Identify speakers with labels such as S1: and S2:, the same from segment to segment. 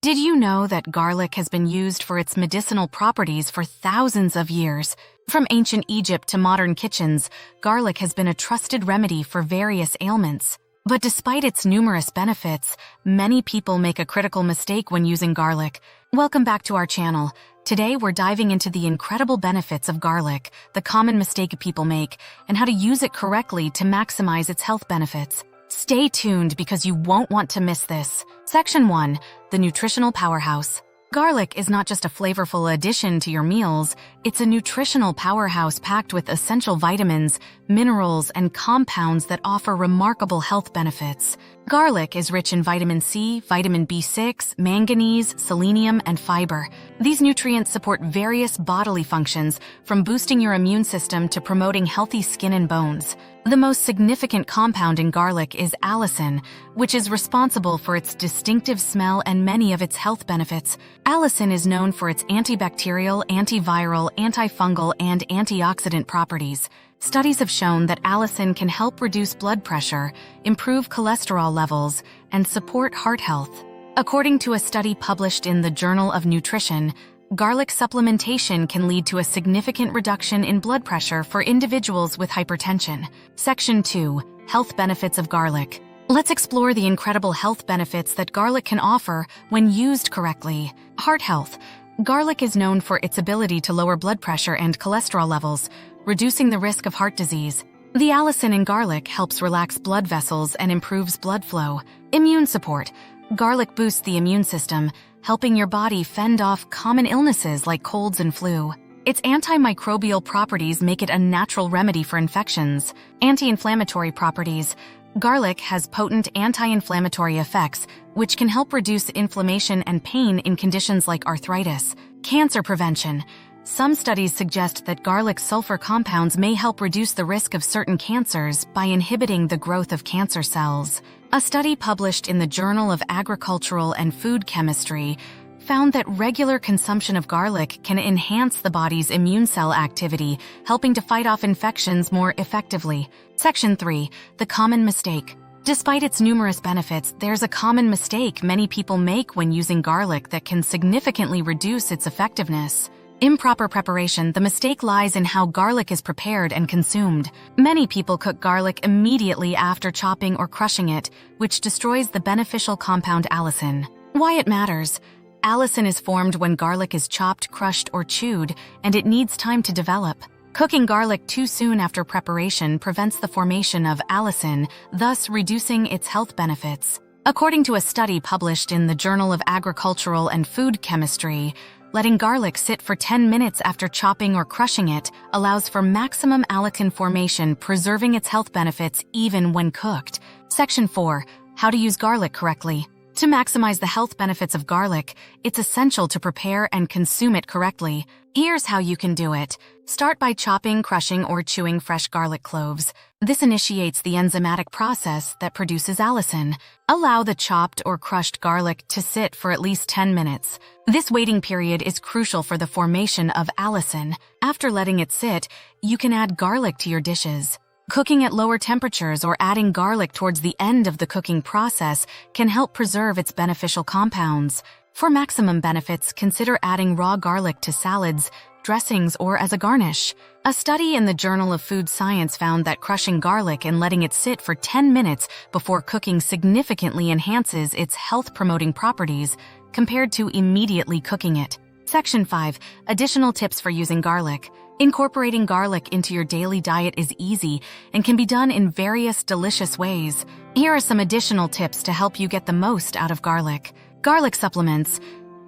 S1: Did you know that garlic has been used for its medicinal properties for thousands of years? From ancient Egypt to modern kitchens, garlic has been a trusted remedy for various ailments. But despite its numerous benefits, many people make a critical mistake when using garlic. Welcome back to our channel. Today we're diving into the incredible benefits of garlic, the common mistake people make, and how to use it correctly to maximize its health benefits. Stay tuned because you won't want to miss this. Section 1. The Nutritional Powerhouse. Garlic is not just a flavorful addition to your meals, it's a nutritional powerhouse packed with essential vitamins, minerals, and compounds that offer remarkable health benefits. Garlic is rich in vitamin C, vitamin B6, manganese, selenium, and fiber. These nutrients support various bodily functions, from boosting your immune system to promoting healthy skin and bones. The most significant compound in garlic is allicin, which is responsible for its distinctive smell and many of its health benefits. Allicin is known for its antibacterial, antiviral, antifungal, and antioxidant properties. Studies have shown that allicin can help reduce blood pressure, improve cholesterol levels, and support heart health. According to a study published in the Journal of Nutrition, garlic supplementation can lead to a significant reduction in blood pressure for individuals with hypertension. Section 2. Health benefits of garlic. Let's explore the incredible health benefits that garlic can offer when used correctly. Heart health. Garlic is known for its ability to lower blood pressure and cholesterol levels, reducing the risk of heart disease. The allicin in garlic helps relax blood vessels and improves blood flow. Immune support. Garlic boosts the immune system, helping your body fend off common illnesses like colds and flu. Its antimicrobial properties make it a natural remedy for infections. Anti-inflammatory properties. Garlic has potent anti-inflammatory effects, which can help reduce inflammation and pain in conditions like arthritis. Cancer prevention. Some studies suggest that garlic sulfur compounds may help reduce the risk of certain cancers by inhibiting the growth of cancer cells. A study published in the Journal of Agricultural and Food Chemistry found that regular consumption of garlic can enhance the body's immune cell activity, helping to fight off infections more effectively. Section 3. The common mistake. Despite its numerous benefits, there's a common mistake many people make when using garlic that can significantly reduce its effectiveness. Improper preparation. The mistake lies in how garlic is prepared and consumed. Many people cook garlic immediately after chopping or crushing it, which destroys the beneficial compound allicin. Why it matters. Allicin is formed when garlic is chopped, crushed, or chewed, and it needs time to develop. Cooking garlic too soon after preparation prevents the formation of allicin, thus reducing its health benefits. According to a study published in the Journal of Agricultural and Food Chemistry, letting garlic sit for 10 minutes after chopping or crushing it allows for maximum allicin formation, preserving its health benefits even when cooked. Section 4. How to use garlic correctly. To maximize the health benefits of garlic, it's essential to prepare and consume it correctly. Here's how you can do it. Start by chopping, crushing, or chewing fresh garlic cloves. This initiates the enzymatic process that produces allicin. Allow the chopped or crushed garlic to sit for at least 10 minutes. This waiting period is crucial for the formation of allicin. After letting it sit, you can add garlic to your dishes. Cooking at lower temperatures or adding garlic towards the end of the cooking process can help preserve its beneficial compounds. For maximum benefits, consider adding raw garlic to salads, dressings, or as a garnish. A study in the Journal of Food Science found that crushing garlic and letting it sit for 10 minutes before cooking significantly enhances its health-promoting properties compared to immediately cooking it. Section 5. Additional tips for using garlic. Incorporating garlic into your daily diet is easy and can be done in various delicious ways. Here are some additional tips to help you get the most out of garlic. Garlic supplements.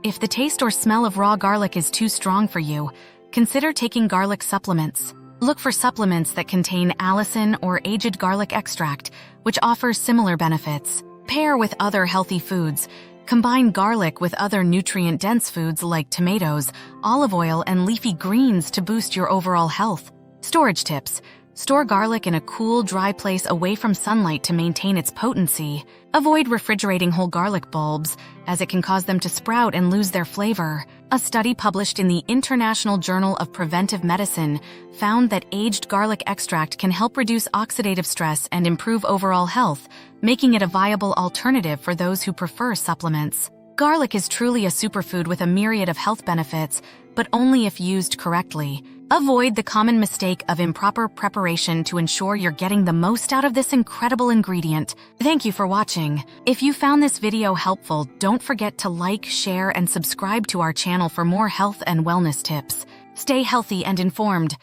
S1: If the taste or smell of raw garlic is too strong for you, consider taking garlic supplements. Look for supplements that contain allicin or aged garlic extract, which offers similar benefits. Pair with other healthy foods. Combine garlic with other nutrient-dense foods like tomatoes, olive oil, and leafy greens to boost your overall health. Storage tips. Store garlic in a cool, dry place away from sunlight to maintain its potency. Avoid refrigerating whole garlic bulbs, as it can cause them to sprout and lose their flavor. A study published in the International Journal of Preventive Medicine found that aged garlic extract can help reduce oxidative stress and improve overall health, making it a viable alternative for those who prefer supplements. Garlic is truly a superfood with a myriad of health benefits, but only if used correctly. Avoid the common mistake of improper preparation to ensure you're getting the most out of this incredible ingredient. Thank you for watching. If you found this video helpful, don't forget to like, share, and subscribe to our channel for more health and wellness tips. Stay healthy and informed.